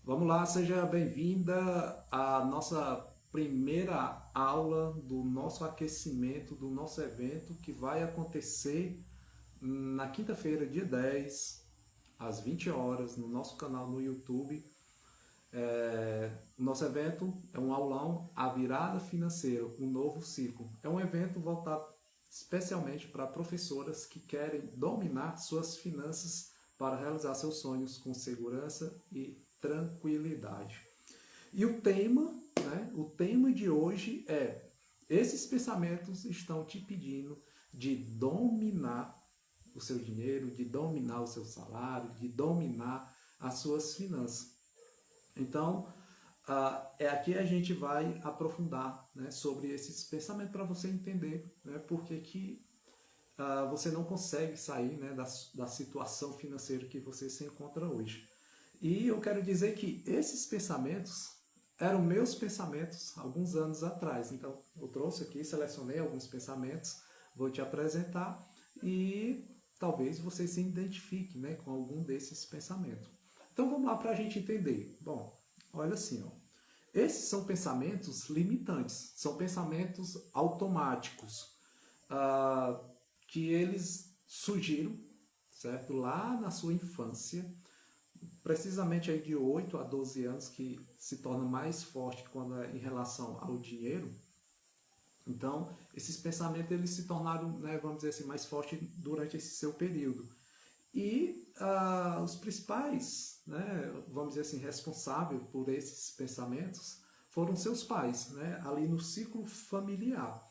Vamos lá, seja bem-vinda à nossa primeira aula do nosso aquecimento, do nosso evento que vai acontecer na quinta-feira, dia 10, às 20 horas, no nosso canal no YouTube. O nosso evento é um aulão, A Virada Financeira, um novo ciclo. É um evento voltado especialmente para professoras que querem dominar suas finanças para realizar seus sonhos com segurança e tranquilidade. E o tema de hoje é: esses pensamentos estão te pedindo de dominar o seu dinheiro, de dominar o seu salário, de dominar as suas finanças. Então, aqui a gente vai aprofundar, né, sobre esses pensamentos para você entender, né, por que você não consegue sair, né, da situação financeira que você se encontra hoje. E eu quero dizer que esses pensamentos eram meus pensamentos alguns anos atrás. Então, eu trouxe aqui, selecionei alguns pensamentos, vou te apresentar e talvez você se identifique, né, com algum desses pensamentos. Então, vamos lá para a gente entender. Bom, olha assim, ó. Esses são pensamentos limitantes, são pensamentos automáticos, que eles surgiram, certo? Lá na sua infância, precisamente aí de 8 a 12 anos, que se torna mais forte quando é em relação ao dinheiro. Então, esses pensamentos eles se tornaram, né, vamos dizer assim, mais fortes durante esse seu período. E os principais, né, vamos dizer assim, responsáveis por esses pensamentos foram seus pais, né, ali no ciclo familiar.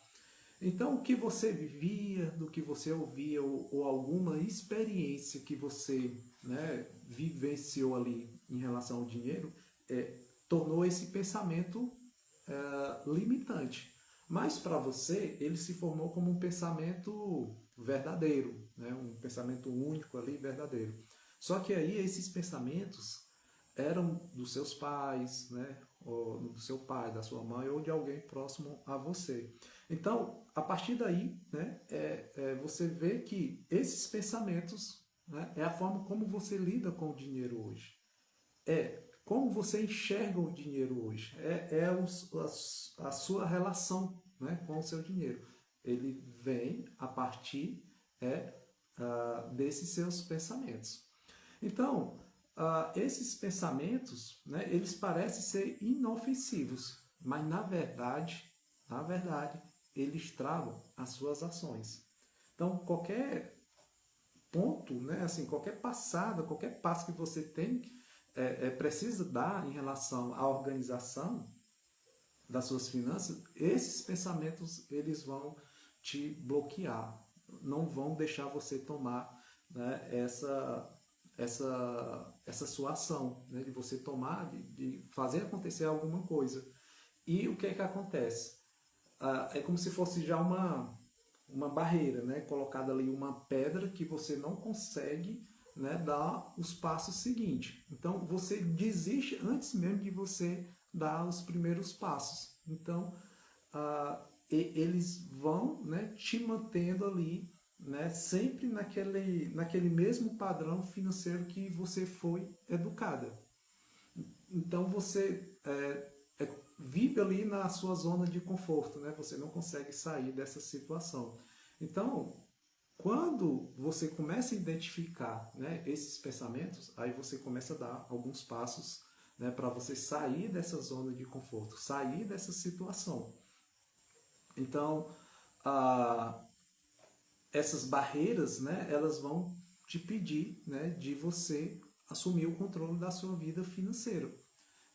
Então, o que você vivia, do que você ouvia, ou alguma experiência que você, né, vivenciou ali em relação ao dinheiro, tornou esse pensamento limitante. Mas para você, ele se formou como um pensamento verdadeiro, né, um pensamento único ali, verdadeiro. Só que aí esses pensamentos eram dos seus pais, né, ou do seu pai, da sua mãe ou de alguém próximo a você. Então, a partir daí, né, você vê que esses pensamentos, né, é a forma como você lida com o dinheiro hoje. É como você enxerga o dinheiro hoje. A sua relação, né, com o seu dinheiro. Ele vem a partir desses seus pensamentos. Então, esses pensamentos, né, eles parecem ser inofensivos, mas na verdade, eles travam as suas ações. Então, qualquer ponto, né, assim, qualquer passada, qualquer passo que você tem, precisa dar em relação à organização das suas finanças, esses pensamentos eles vão te bloquear, não vão deixar você tomar, né, essa sua ação, né, de você tomar, de fazer acontecer alguma coisa. E o que é que acontece? É como se fosse já uma barreira, né, colocada ali uma pedra que você não consegue, né, dar os passos seguintes. Então você desiste antes mesmo de você dar os primeiros passos. Então eles vão, né, te mantendo ali, né, sempre naquele mesmo padrão financeiro que você foi educada. Então você vive ali na sua zona de conforto, né? Você não consegue sair dessa situação. Então, quando você começa a identificar, né, esses pensamentos, aí você começa a dar alguns passos, né, para você sair dessa zona de conforto, sair dessa situação. Então, essas barreiras, né, elas vão te pedir, né, de você assumir o controle da sua vida financeira.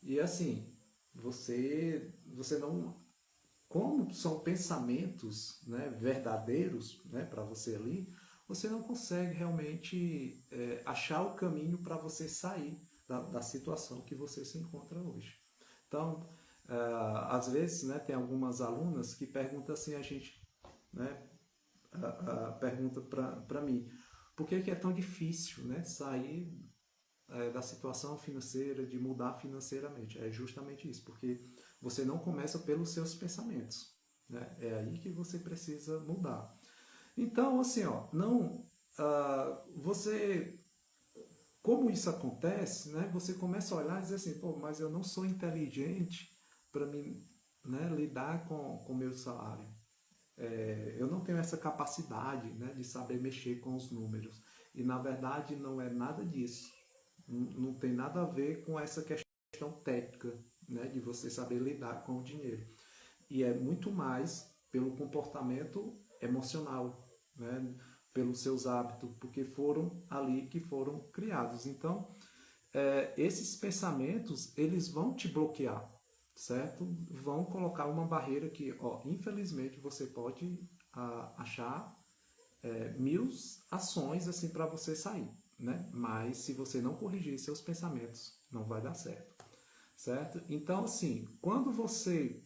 E assim, você não, como são pensamentos, né, verdadeiros, né, para você ali, você não consegue realmente achar o caminho para você sair da situação que você se encontra hoje. Então, às vezes, né, tem algumas alunas que perguntam assim a gente, né, pergunta para mim, por que é tão difícil, né, sair da situação financeira, de mudar financeiramente? É justamente isso, porque você não começa pelos seus pensamentos, né? É aí que você precisa mudar. Então, assim, ó, não, você como isso acontece, né, você começa a olhar e dizer assim, pô, mas eu não sou inteligente para me, né, lidar com o meu salário. Eu não tenho essa capacidade, né, de saber mexer com os números. E na verdade não é nada disso. Não tem nada a ver com essa questão técnica, né, de você saber lidar com o dinheiro. E é muito mais pelo comportamento emocional, né, pelos seus hábitos, porque foram ali que foram criados. Então, esses pensamentos, eles vão te bloquear, certo? Vão colocar uma barreira que, ó, infelizmente, você pode achar mil ações assim para você sair, né? Mas se você não corrigir seus pensamentos, não vai dar certo, certo? Então, assim, quando você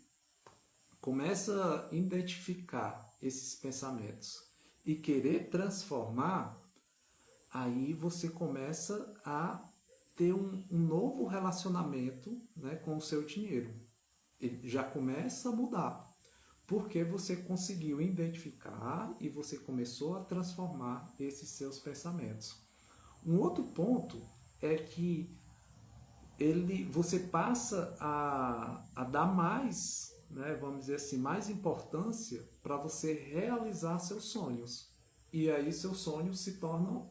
começa a identificar esses pensamentos e querer transformar, aí você começa a ter um novo relacionamento, né, com o seu dinheiro. Ele já começa a mudar, porque você conseguiu identificar e você começou a transformar esses seus pensamentos. Um outro ponto é que você passa a dar mais, né, vamos dizer assim, mais importância para você realizar seus sonhos. E aí seus sonhos se tornam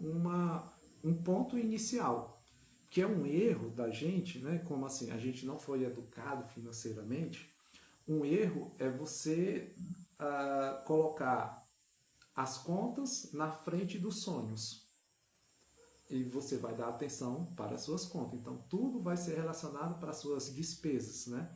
um ponto inicial, que é um erro da gente, né? Como assim, a gente não foi educado financeiramente. Um erro é você colocar as contas na frente dos sonhos. E você vai dar atenção para as suas contas. Então, tudo vai ser relacionado para as suas despesas, né?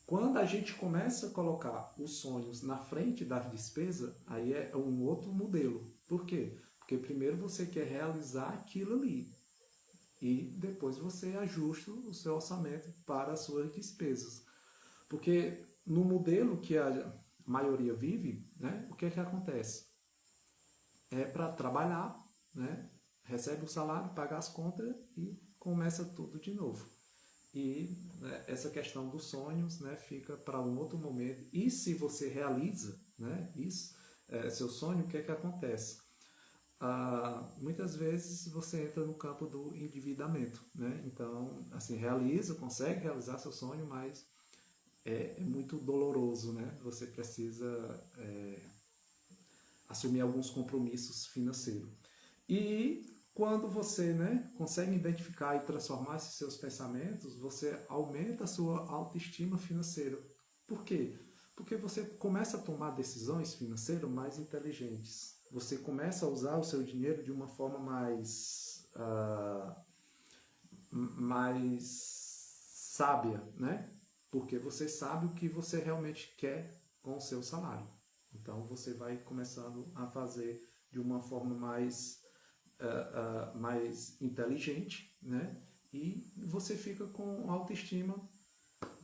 Quando a gente começa a colocar os sonhos na frente das despesas, aí é um outro modelo. Por quê? Porque primeiro você quer realizar aquilo ali e depois você ajusta o seu orçamento para as suas despesas. Porque no modelo que a maioria vive, né, o que é que acontece? É para trabalhar, né, recebe o salário, paga as contas e começa tudo de novo. E né, essa questão dos sonhos, né, fica para um outro momento. E se você realiza, né, isso, seu sonho, o que é que acontece? Muitas vezes você entra no campo do endividamento, né? Então, assim, consegue realizar seu sonho, mas é muito doloroso, né? Você precisa assumir alguns compromissos financeiros. E quando você, né, consegue identificar e transformar esses seus pensamentos, você aumenta a sua autoestima financeira. Por quê? Porque você começa a tomar decisões financeiras mais inteligentes. Você começa a usar o seu dinheiro de uma forma mais sábia, né? Porque você sabe o que você realmente quer com o seu salário. Então você vai começando a fazer de uma forma mais inteligente, né? E você fica com autoestima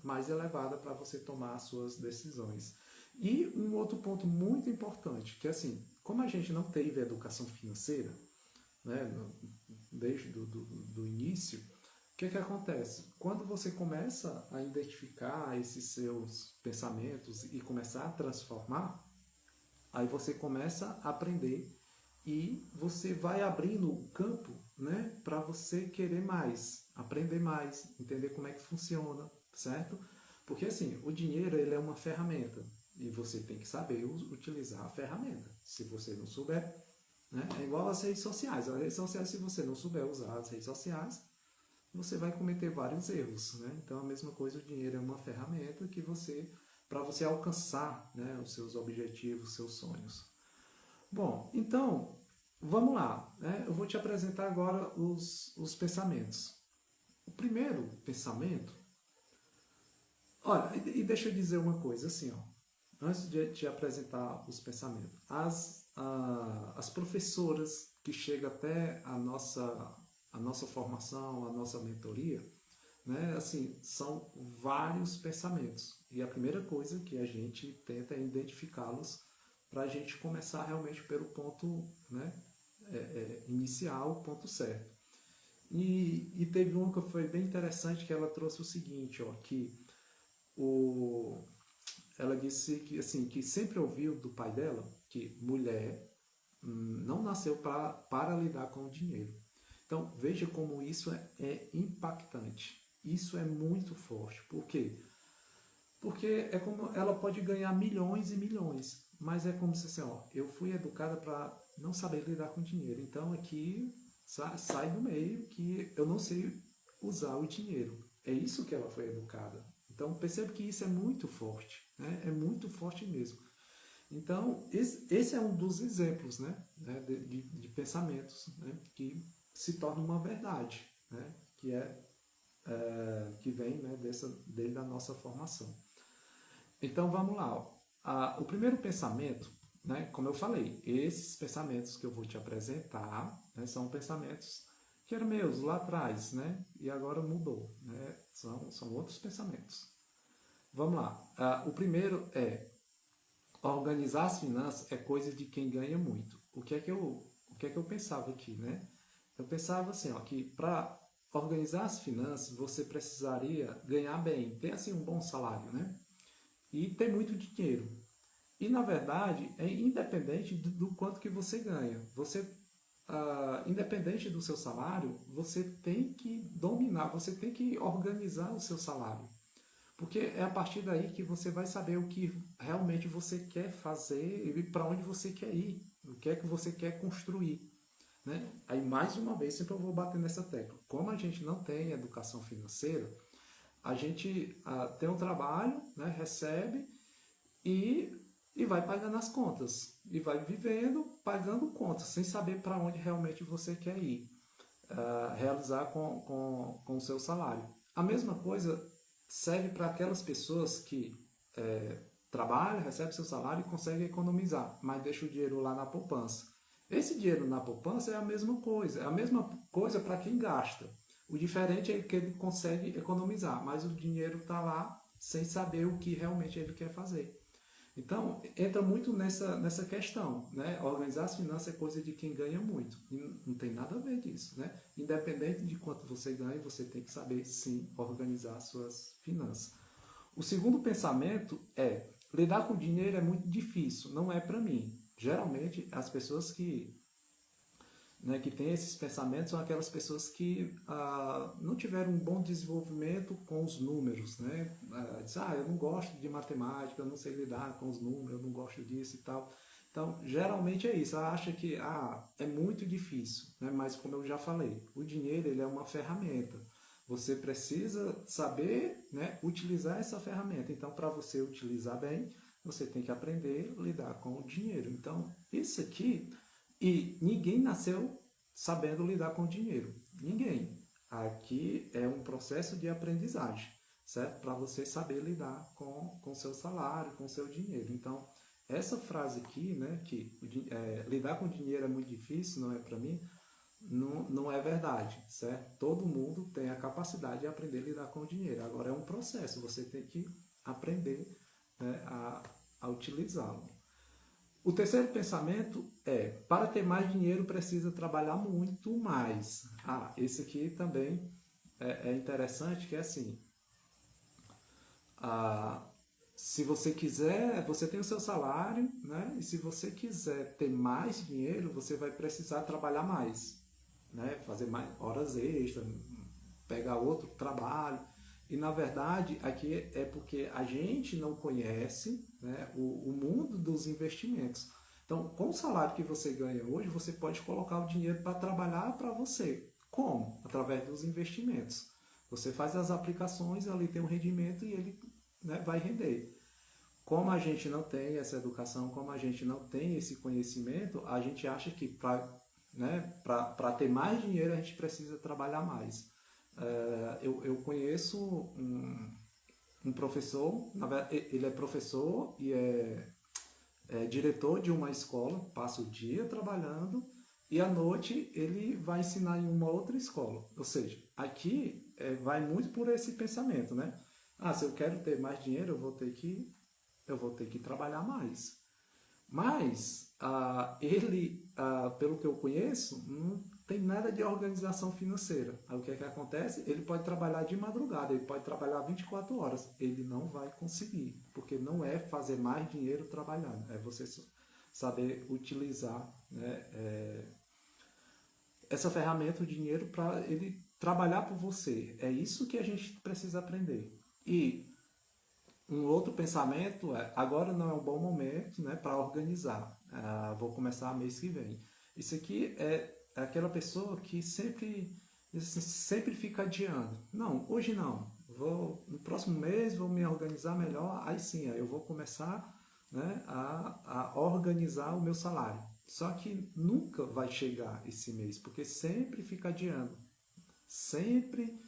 mais elevada para você tomar as suas decisões. E um outro ponto muito importante, que assim, como a gente não teve educação financeira, né, desde do início, o que acontece? Quando você começa a identificar esses seus pensamentos e começar a transformar, aí você começa a aprender e você vai abrindo o campo, né, para você querer mais, aprender mais, entender como é que funciona, certo? Porque assim, o dinheiro ele é uma ferramenta e você tem que saber utilizar a ferramenta. Se você não souber, né, é igual às redes sociais. As redes sociais, se você não souber usar as redes sociais, você vai cometer vários erros, né? Então a mesma coisa, o dinheiro é uma ferramenta que para você alcançar, né, os seus objetivos, os seus sonhos. Bom, então, vamos lá. Né? Eu vou te apresentar agora os pensamentos. O primeiro pensamento... Olha, e deixa eu dizer uma coisa, assim, ó, antes de te apresentar os pensamentos. As professoras que chegam até a nossa formação, a nossa mentoria, né, assim, são vários pensamentos. E a primeira coisa que a gente tenta é identificá-los para a gente começar realmente pelo ponto, né, inicial, o ponto certo. E teve uma que foi bem interessante, que ela trouxe o seguinte, ó, que ela disse que, assim, que sempre ouviu do pai dela que mulher não nasceu para lidar com o dinheiro. Então, veja como isso é impactante. Isso é muito forte. Por quê? Porque é como ela pode ganhar milhões e milhões, mas é como se assim, ó, eu fui educada para não saber lidar com dinheiro. Então aqui sai do meio que eu não sei usar o dinheiro. É isso que ela foi educada. Então percebe que isso é muito forte, né? É muito forte mesmo. Então esse é um dos exemplos, né, de pensamentos, né, que se torna uma verdade, né, que vem, né, desde a nossa formação. Então vamos lá. O primeiro pensamento, né, como eu falei, esses pensamentos que eu vou te apresentar, né, são pensamentos que eram meus lá atrás, né, e agora mudou, né, são outros pensamentos. Vamos lá. O primeiro é: organizar as finanças é coisa de quem ganha muito. O que é que eu pensava aqui, né? Eu pensava assim, ó, que para organizar as finanças você precisaria ganhar bem, ter assim um bom salário, né? E ter muito dinheiro. E na verdade é independente do quanto que você ganha. Independente do seu salário, você tem que dominar, você tem que organizar o seu salário. Porque é a partir daí que você vai saber o que realmente você quer fazer e para onde você quer ir, o que é que você quer construir. Né? Aí, mais uma vez, sempre eu vou bater nessa tecla. Como a gente não tem educação financeira, a gente tem um trabalho, né, recebe e, e vai pagando as contas. E vai vivendo, pagando contas, sem saber para onde realmente você quer ir, realizar com o seu salário. A mesma coisa serve para aquelas pessoas que trabalham, recebem seu salário e conseguem economizar, mas deixa o dinheiro lá na poupança. Esse dinheiro na poupança é a mesma coisa para quem gasta. O diferente é que ele consegue economizar, mas o dinheiro está lá sem saber o que realmente ele quer fazer. Então, entra muito nessa questão, né? Organizar as finanças é coisa de quem ganha muito. E não tem nada a ver disso, né? Independente de quanto você ganha, você tem que saber, sim, organizar as suas finanças. O segundo pensamento é: lidar com dinheiro é muito difícil, não é para mim. Geralmente, as pessoas que têm esses pensamentos são aquelas pessoas que não tiveram um bom desenvolvimento com os números, né? Eu não gosto de matemática, eu não sei lidar com os números, eu não gosto disso e tal. Então, geralmente é isso, ela acha que é muito difícil, né? Mas como eu já falei, o dinheiro ele é uma ferramenta. Você precisa saber, né, utilizar essa ferramenta. Então, para você utilizar bem, você tem que aprender a lidar com o dinheiro. Então, isso aqui. E ninguém nasceu sabendo lidar com dinheiro. Ninguém. Aqui é um processo de aprendizagem, certo? Para você saber lidar com seu salário, com seu dinheiro. Então, essa frase aqui, né, que lidar com dinheiro é muito difícil, não é para mim, não é verdade, certo? Todo mundo tem a capacidade de aprender a lidar com o dinheiro. Agora é um processo, você tem que aprender, né, a utilizá-lo. O terceiro pensamento é: para ter mais dinheiro precisa trabalhar muito mais. Esse aqui também é interessante, que é assim, se você quiser, você tem o seu salário, né? E se você quiser ter mais dinheiro, você vai precisar trabalhar mais, né? Fazer mais horas extras, pegar outro trabalho. E na verdade aqui é porque a gente não conhece, né, o mundo dos investimentos. Então, com o salário que você ganha hoje, você pode colocar o dinheiro para trabalhar para você. Como? Através dos investimentos. Você faz as aplicações, ali tem um rendimento e ele, né, vai render. Como a gente não tem essa educação, como a gente não tem esse conhecimento, a gente acha que para ter mais dinheiro a gente precisa trabalhar mais. Eu conheço um professor, na verdade, ele é professor e é diretor de uma escola, passa o dia trabalhando e à noite ele vai ensinar em uma outra escola. Ou seja, aqui vai muito por esse pensamento, né? Se eu quero ter mais dinheiro, eu vou ter que trabalhar mais. Mas ele, pelo que eu conheço, não tem nada de organização financeira. Aí o que é que acontece? Ele pode trabalhar de madrugada, ele pode trabalhar 24 horas. Ele não vai conseguir, porque não é fazer mais dinheiro trabalhando, é você saber utilizar, né, essa ferramenta, o dinheiro, para ele trabalhar por você. É isso que a gente precisa aprender. E um outro pensamento é, agora não é um bom momento, né, para organizar. Vou começar mês que vem. Isso aqui é aquela pessoa que sempre, assim, sempre fica adiando. Não, hoje não. No próximo mês vou me organizar melhor. Aí sim, aí eu vou começar, né, a organizar o meu salário. Só que nunca vai chegar esse mês, porque sempre fica adiando. Sempre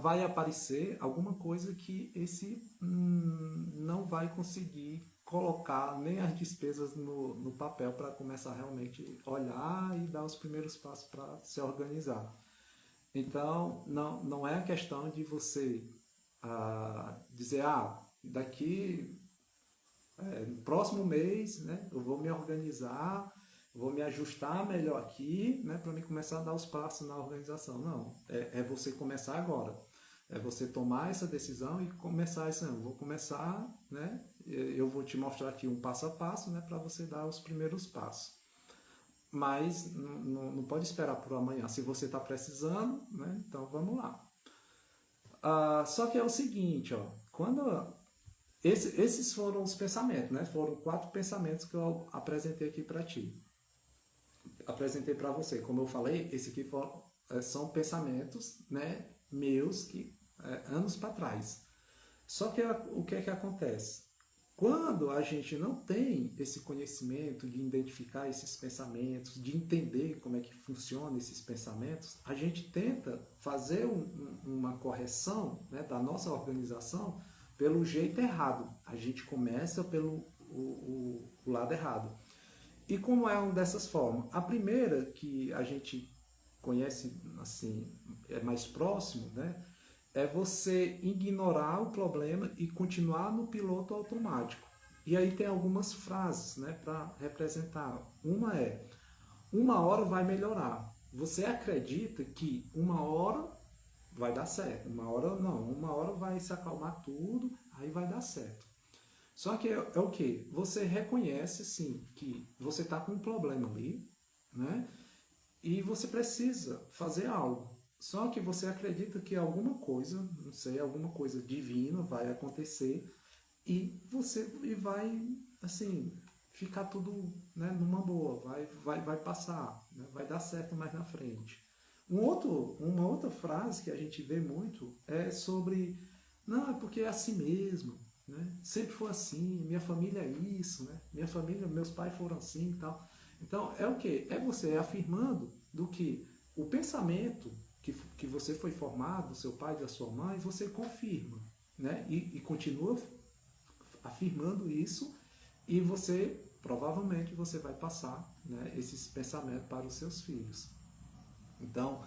vai aparecer alguma coisa que esse não vai conseguir colocar nem as despesas no papel para começar realmente a olhar e dar os primeiros passos para se organizar. Então, não é a questão de você dizer, daqui no próximo mês, né, eu vou me organizar, vou me ajustar melhor aqui, né, para me começar a dar os passos na organização. Não, é você começar agora. É você tomar essa decisão e começar esse ano. Vou começar, né, eu vou te mostrar aqui um passo a passo, né, para você dar os primeiros passos. Mas não pode esperar por amanhã. Se você está precisando, né, então vamos lá. Só que é o seguinte, ó, quando esses foram os pensamentos, né? Foram 4 pensamentos que eu apresentei aqui para ti. Apresentei para você. Como eu falei, esse aqui são pensamentos, né, meus que anos para trás. Só que o que é que acontece? Quando a gente não tem esse conhecimento de identificar esses pensamentos, de entender como é que funcionam esses pensamentos, a gente tenta fazer uma correção, né, da nossa organização pelo jeito errado. A gente começa pelo o lado errado. E como é uma dessas formas? A primeira que a gente conhece, assim, é mais próximo, né? É você ignorar o problema e continuar no piloto automático. E aí tem algumas frases, né, para representar. Uma é: uma hora vai melhorar. Você acredita que uma hora vai dar certo. Uma hora não, uma hora vai se acalmar tudo, aí vai dar certo. Só que é o que? Você reconhece, sim, que você está com um problema ali, né? E você precisa fazer algo. Só que você acredita que alguma coisa, não sei, alguma coisa divina vai acontecer e você vai, assim, ficar tudo, né, numa boa, vai passar, né? Vai dar certo mais na frente. Uma outra frase que a gente vê muito é sobre, não, é porque é assim mesmo, né? Sempre foi assim, minha família é isso, né? Minha família, meus pais foram assim e tal. Então, é o que? É você afirmando do que o pensamento que você foi formado, do seu pai e da sua mãe, você confirma, né? E continua afirmando isso e você, provavelmente, você vai passar, né, esses pensamentos para os seus filhos. Então,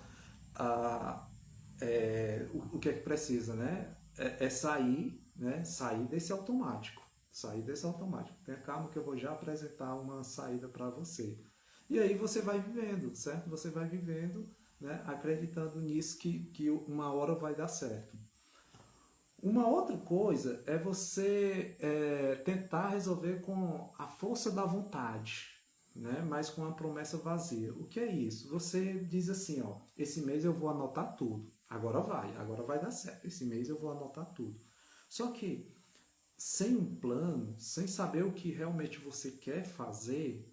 o que é que precisa, né? É sair, né? Sair desse automático. Sair desse automático. Tenha calma que eu vou já apresentar uma saída para você. E aí você vai vivendo, certo? Você vai vivendo, né, acreditando nisso que uma hora vai dar certo. Uma outra coisa é você tentar resolver com a força da vontade, né? Mas com uma promessa vazia. O que é isso? Você diz assim, ó, esse mês eu vou anotar tudo. Agora vai dar certo. Esse mês eu vou anotar tudo. Só que sem um plano, sem saber o que realmente você quer fazer,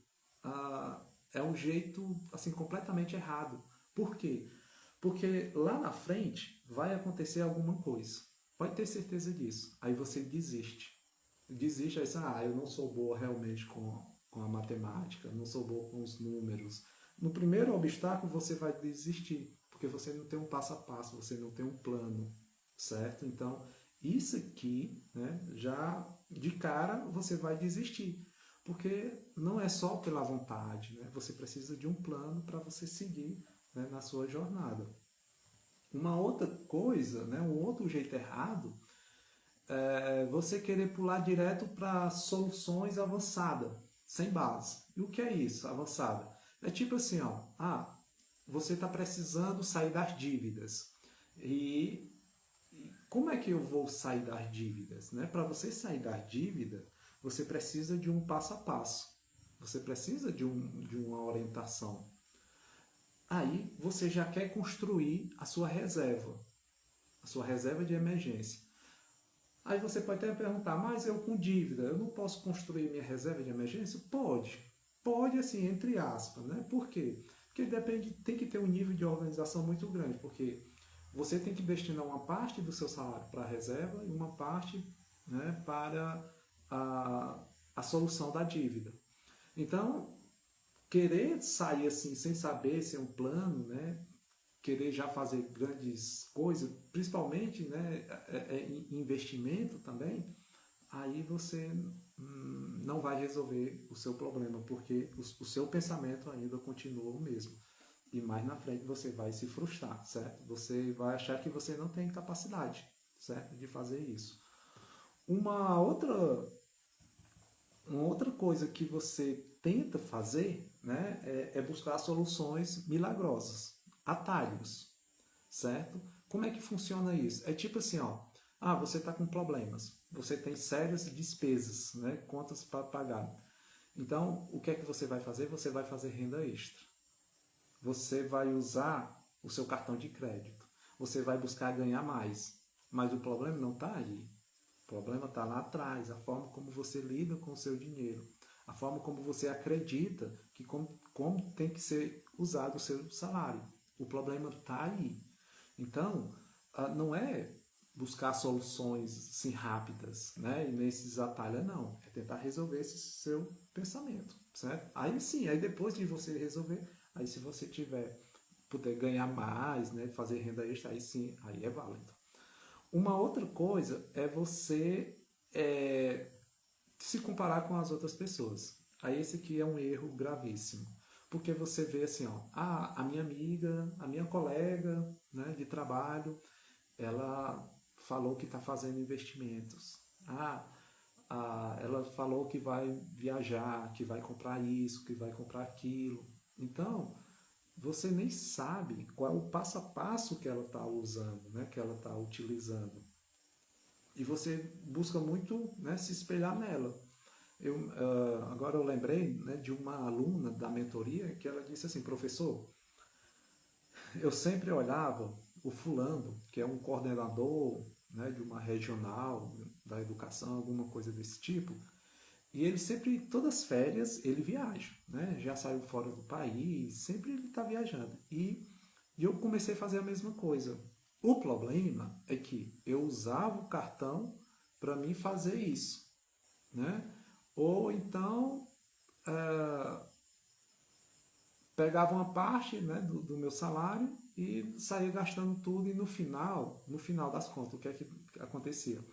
é um jeito assim completamente errado. Por quê? Porque lá na frente vai acontecer alguma coisa. Pode ter certeza disso. Aí você desiste. Desiste, aí você, eu não sou boa realmente com a matemática, não sou boa com os números. No primeiro obstáculo você vai desistir, porque você não tem um passo a passo, você não tem um plano, certo? Então, isso aqui, né, já de cara você vai desistir, porque não é só pela vontade, né? Você precisa de um plano para você seguir, né, na sua jornada. Uma outra coisa, né, um outro jeito errado, é você querer pular direto para soluções avançadas, sem base. E o que é isso, avançada? É tipo assim, ó, você está precisando sair das dívidas. E como é que eu vou sair das dívidas? Né? Para você sair da dívida, você precisa de um passo a passo. Você precisa de uma orientação. Aí você já quer construir a sua reserva de emergência. Aí você pode até perguntar, mas eu com dívida, eu não posso construir minha reserva de emergência? Pode. Pode, assim, entre aspas, né? Por quê? Porque depende, tem que ter um nível de organização muito grande, porque você tem que destinar uma parte do seu salário para a reserva e uma parte, né, para a solução da dívida. Então, querer sair assim sem saber se é um plano, né, querer já fazer grandes coisas, principalmente, né, investimento também, aí você não vai resolver o seu problema, porque o seu pensamento ainda continua o mesmo. E mais na frente você vai se frustrar, certo? Você vai achar que você não tem capacidade, certo? De fazer isso. Uma outra coisa que você tenta fazer, né, é buscar soluções milagrosas, atalhos, certo? Como é que funciona isso? É tipo assim, ó, você está com problemas, você tem sérias despesas, né, contas para pagar. Então, o que é que você vai fazer? Você vai fazer renda extra. Você vai usar o seu cartão de crédito. Você vai buscar ganhar mais. Mas o problema não está aí. O problema está lá atrás, a forma como você lida com o seu dinheiro, a forma como você acredita que como tem que ser usado o seu salário. O problema está aí. Então, não é buscar soluções assim, rápidas, né? E nesses atalhos, não. É tentar resolver esse seu pensamento, certo? Aí sim, aí depois de você resolver, aí se você puder ganhar mais, né? Fazer renda extra, aí sim, aí é válido. Uma outra coisa é você se comparar com as outras pessoas. Aí esse aqui é um erro gravíssimo. Porque você vê assim, ó, a minha amiga, a minha colega, né, de trabalho, ela falou que está fazendo investimentos. Ela falou que vai viajar, que vai comprar isso, que vai comprar aquilo. Então, você nem sabe qual é o passo a passo que ela está usando, né, que ela está utilizando. E você busca muito, né, se espelhar nela. Agora eu lembrei, né, de uma aluna da mentoria que ela disse assim, professor, eu sempre olhava o fulano, que é um coordenador, né, de uma regional da educação, alguma coisa desse tipo, e ele sempre, todas as férias, ele viaja, né? Já saiu fora do país, sempre ele está viajando. E eu comecei a fazer a mesma coisa. O problema é que eu usava o cartão para mim fazer isso, né? Ou então pegava uma parte, né, do meu salário e saía gastando tudo e no final das contas, o que é que acontecia?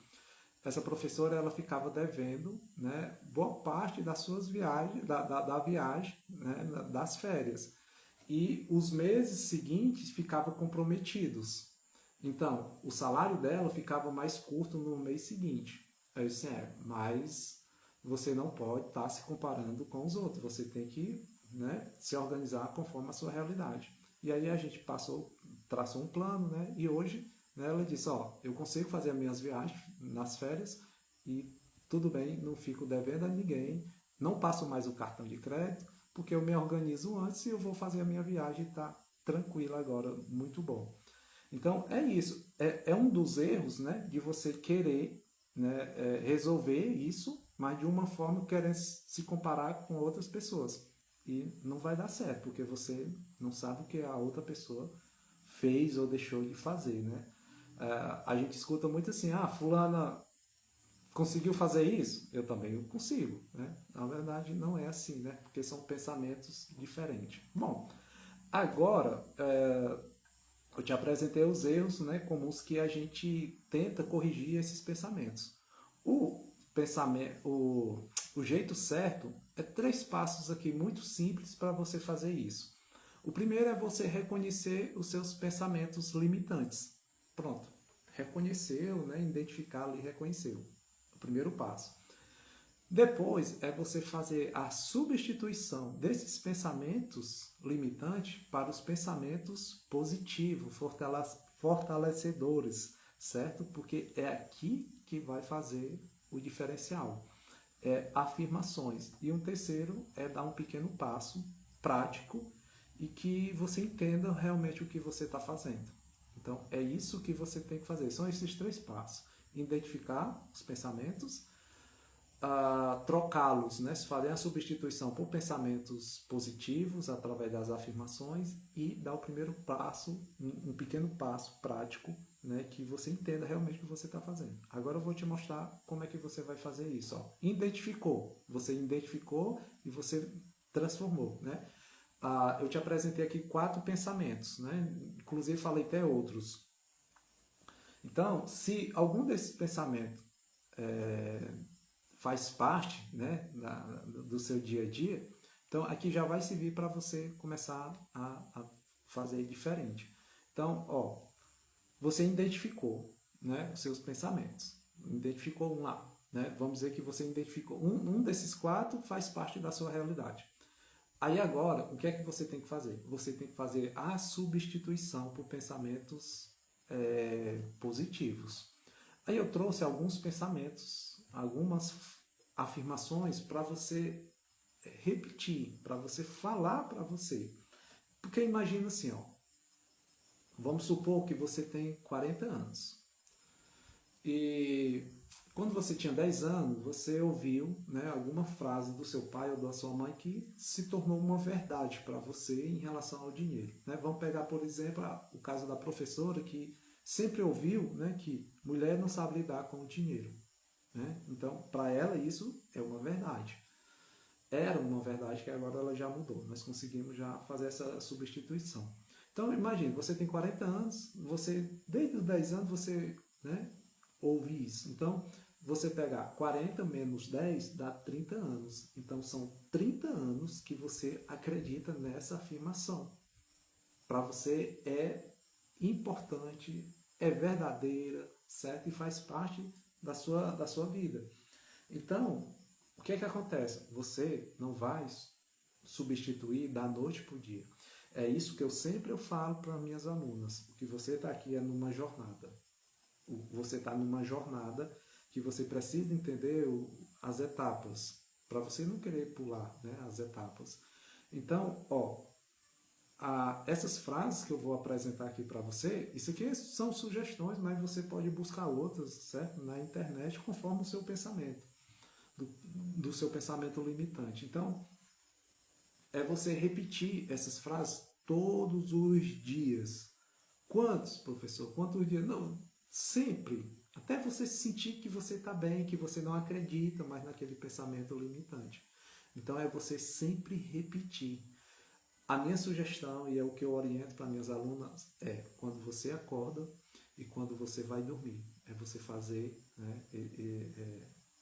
Essa professora ela ficava devendo, né, boa parte das suas viagens, da viagem, né, das férias. E os meses seguintes ficavam comprometidos. Então, o salário dela ficava mais curto no mês seguinte. Eu disse, mas você não pode estar se comparando com os outros. Você tem que, né, se organizar conforme a sua realidade. E aí a gente traçou um plano, né, e hoje, né, ela disse, eu consigo fazer as minhas viagens nas férias e tudo bem, não fico devendo a ninguém, não passo mais o cartão de crédito, porque eu me organizo antes e eu vou fazer a minha viagem e está tranquilo agora, muito bom. Então é isso, é um dos erros, né, de você querer, né, resolver isso, mas de uma forma querendo se comparar com outras pessoas. E não vai dar certo, porque você não sabe o que a outra pessoa fez ou deixou de fazer, né? A gente escuta muito assim, fulana conseguiu fazer isso? Eu também consigo, né? Na verdade não é assim, né? Porque são pensamentos diferentes. Bom, agora eu te apresentei os erros, né, comuns que a gente tenta corrigir esses pensamentos. O jeito certo é 3 passos aqui muito simples para você fazer isso. O primeiro é você reconhecer os seus pensamentos limitantes. Pronto, reconheceu, né, identificá-lo e reconheceu. O primeiro passo. Depois é você fazer a substituição desses pensamentos limitantes para os pensamentos positivos, fortalecedores, certo? Porque é aqui que vai fazer o diferencial. Afirmações. E um terceiro é dar um pequeno passo prático e que você entenda realmente o que você está fazendo. Então, é isso que você tem que fazer. São esses 3 passos. Identificar os pensamentos, trocá-los, né? Fazer a substituição por pensamentos positivos através das afirmações e dar o primeiro passo, um pequeno passo prático, né? Que você entenda realmente o que você está fazendo. Agora eu vou te mostrar como é que você vai fazer isso. Ó. Você identificou e você transformou, né? Eu te apresentei aqui 4 pensamentos, né? Inclusive falei até outros. Então, se algum desses pensamentos faz parte, né, do seu dia a dia, então aqui já vai servir para você começar a fazer diferente. Então, ó, você identificou, né, os seus pensamentos, identificou um lá, né? Vamos dizer que você identificou um desses 4 faz parte da sua realidade. Aí agora, o que é que você tem que fazer? Você tem que fazer a substituição por pensamentos positivos. Aí eu trouxe alguns pensamentos, algumas afirmações para você repetir, para você falar para você. Porque imagina assim, ó, vamos supor que você tem 40 anos. E quando você tinha 10 anos, você ouviu, né, alguma frase do seu pai ou da sua mãe que se tornou uma verdade para você em relação ao dinheiro. Né? Vamos pegar, por exemplo, o caso da professora que sempre ouviu, né, que mulher não sabe lidar com o dinheiro. Né? Então, para ela, isso é uma verdade. Era uma verdade que agora ela já mudou. Nós conseguimos já fazer essa substituição. Então, imagine, você tem 40 anos, desde os 10 anos você, né, ouve isso. Então, você pegar 40 menos 10 dá 30 anos. Então, são 30 anos que você acredita nessa afirmação. Para você é importante, é verdadeira, certo? E faz parte da sua vida. Então, o que é que acontece? Você não vai substituir da noite para o dia. É isso que eu sempre falo para minhas alunas. O que você está aqui é numa jornada. Você está numa jornada que você precisa entender as etapas, para você não querer pular, né, as etapas. Então, ó, essas frases que eu vou apresentar aqui para você, isso aqui são sugestões, mas você pode buscar outras, certo? Na internet, conforme o seu pensamento, do seu pensamento limitante. Então, é você repetir essas frases todos os dias. Quantos, professor? Quantos dias? Não, sempre. Até você sentir que você está bem, que você não acredita mais naquele pensamento limitante. Então, é você sempre repetir. A minha sugestão, e é o que eu oriento para minhas alunas, é quando você acorda e quando você vai dormir. É você fazer, né,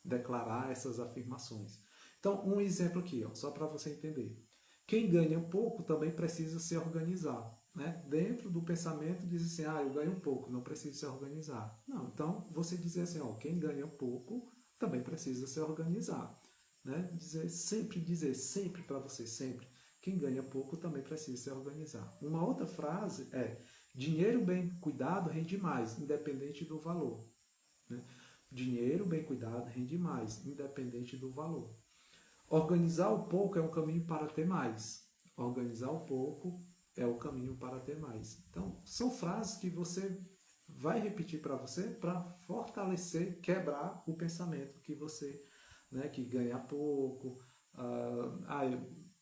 declarar essas afirmações. Então, um exemplo aqui, ó, só para você entender. Quem ganha pouco também precisa se organizar. Né? Dentro do pensamento diz assim, eu ganho pouco, não preciso se organizar. Não, então você dizer assim, ó, quem ganha pouco também precisa se organizar. Né? Dizer sempre para você, sempre. Quem ganha pouco também precisa se organizar. Uma outra frase é, dinheiro bem cuidado rende mais, independente do valor. Né? Dinheiro bem cuidado rende mais, independente do valor. Organizar o pouco é um caminho para ter mais. Organizar o pouco é o caminho para ter mais. Então, são frases que você vai repetir para você para fortalecer, quebrar o pensamento que você, né, que ganha pouco,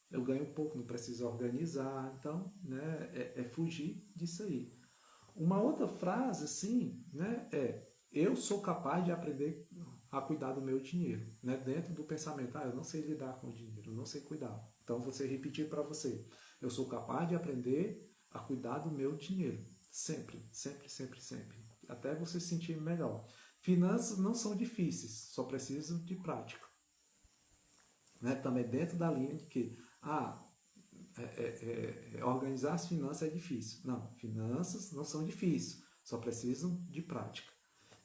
eu ganho pouco, não preciso organizar. Então, né, é fugir disso aí. Uma outra frase, assim, né, eu sou capaz de aprender a cuidar do meu dinheiro, né? Dentro do pensamento, eu não sei lidar com o dinheiro, eu não sei cuidar. Então você repetir para você, eu sou capaz de aprender a cuidar do meu dinheiro, sempre, sempre, sempre, sempre, até você se sentir melhor. Finanças não são difíceis, só precisam de prática, né? Também dentro da linha de que organizar as finanças é difícil. Não, finanças não são difíceis, só precisam de prática.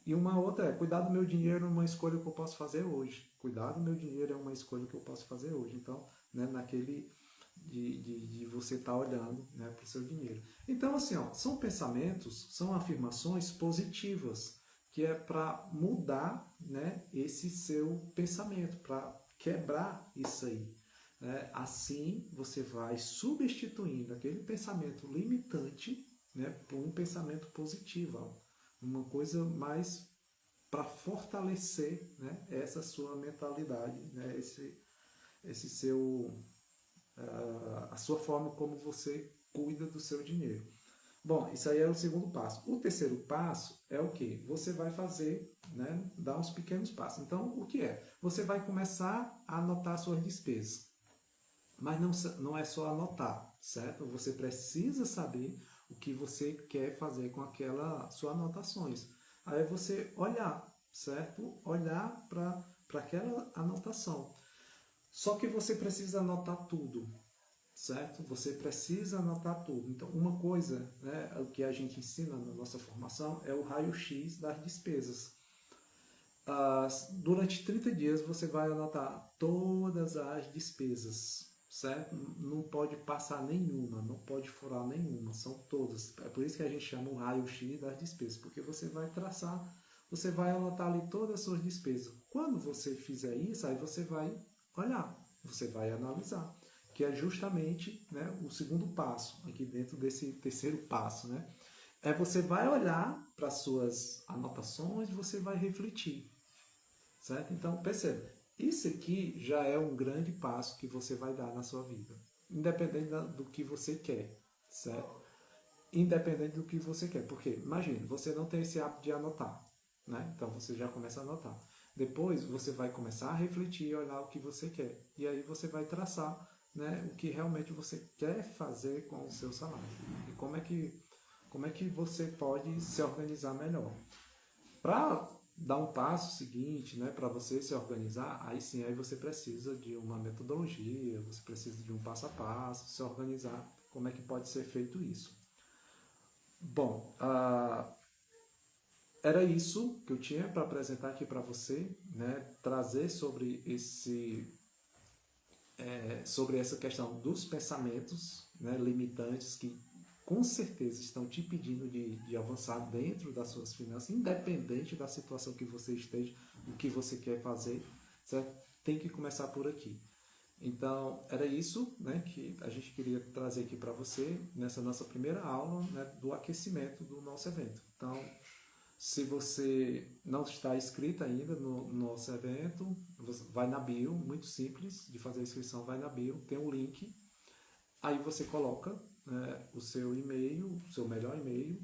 E uma outra é, cuidar do meu dinheiro é uma escolha que eu posso fazer hoje. Cuidar do meu dinheiro é uma escolha que eu posso fazer hoje. Então, né, naquele de você estar olhando, né, para o seu dinheiro. Então, assim, ó, são pensamentos, são afirmações positivas, que é para mudar, né, esse seu pensamento, para quebrar isso aí. né? Assim você vai substituindo aquele pensamento limitante, né, por um pensamento positivo, uma coisa mais para fortalecer, né, essa sua mentalidade, né, esse seu a sua forma como você cuida do seu dinheiro. Bom, isso aí é o segundo passo. O terceiro passo é o que? Você vai fazer, né, dar uns pequenos passos. Então, o que é? Você vai começar a anotar suas despesas. Mas não é só anotar, certo? Você precisa saber o que você quer fazer com aquelas suas anotações. Aí você olhar, certo? Olhar para aquela anotação. Só que você precisa anotar tudo, certo? Você precisa anotar tudo. Então, uma coisa, né, o que a gente ensina na nossa formação é o raio-x das despesas. Durante 30 dias você vai anotar todas as despesas, certo? Não pode passar nenhuma, não pode furar nenhuma, são todas. É por isso que a gente chama o raio-x das despesas, porque você vai traçar, você vai anotar ali todas as suas despesas. Quando você fizer isso, aí você vai olhar, você vai analisar, que é justamente, né, o segundo passo, aqui dentro desse terceiro passo, né? É você vai olhar para as suas anotações e você vai refletir, certo? Então, perceba, isso aqui já é um grande passo que você vai dar na sua vida, independente do que você quer, certo? Independente do que você quer, porque imagine, você não tem esse hábito de anotar, né? Então você já começa a anotar. Depois você vai começar a refletir e olhar o que você quer, e aí você vai traçar, né, o que realmente você quer fazer com o seu salário e como é que você pode se organizar melhor. Para dar um passo seguinte, né, para você se organizar, aí sim, aí você precisa de uma metodologia, você precisa de um passo a passo, se organizar, como é que pode ser feito isso. Bom, era isso que eu tinha para apresentar aqui para você, né, trazer sobre essa questão dos pensamentos, né, limitantes que com certeza estão te impedindo de avançar dentro das suas finanças, independente da situação que você esteja, o que você quer fazer, certo? Tem que começar por aqui. Então, era isso, né, que a gente queria trazer aqui para você nessa nossa primeira aula, né, do aquecimento do nosso evento. Então, se você não está inscrito ainda no nosso evento, você vai na bio, muito simples de fazer a inscrição, vai na bio, tem um link, aí você coloca, né, o seu e-mail, o seu melhor e-mail,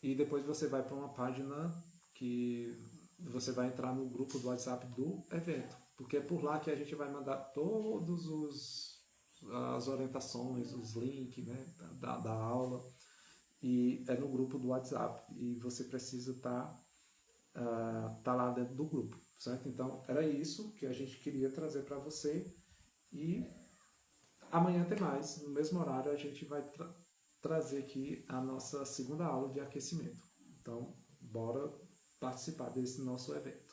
e depois você vai para uma página que você vai entrar no grupo do WhatsApp do evento, porque é por lá que a gente vai mandar todos as orientações, os links, né, da aula, e é no grupo do WhatsApp e você precisa tá lá dentro do grupo, certo? Então era isso que a gente queria trazer para você e amanhã tem mais, no mesmo horário a gente vai trazer aqui a nossa segunda aula de aquecimento. Então bora participar desse nosso evento.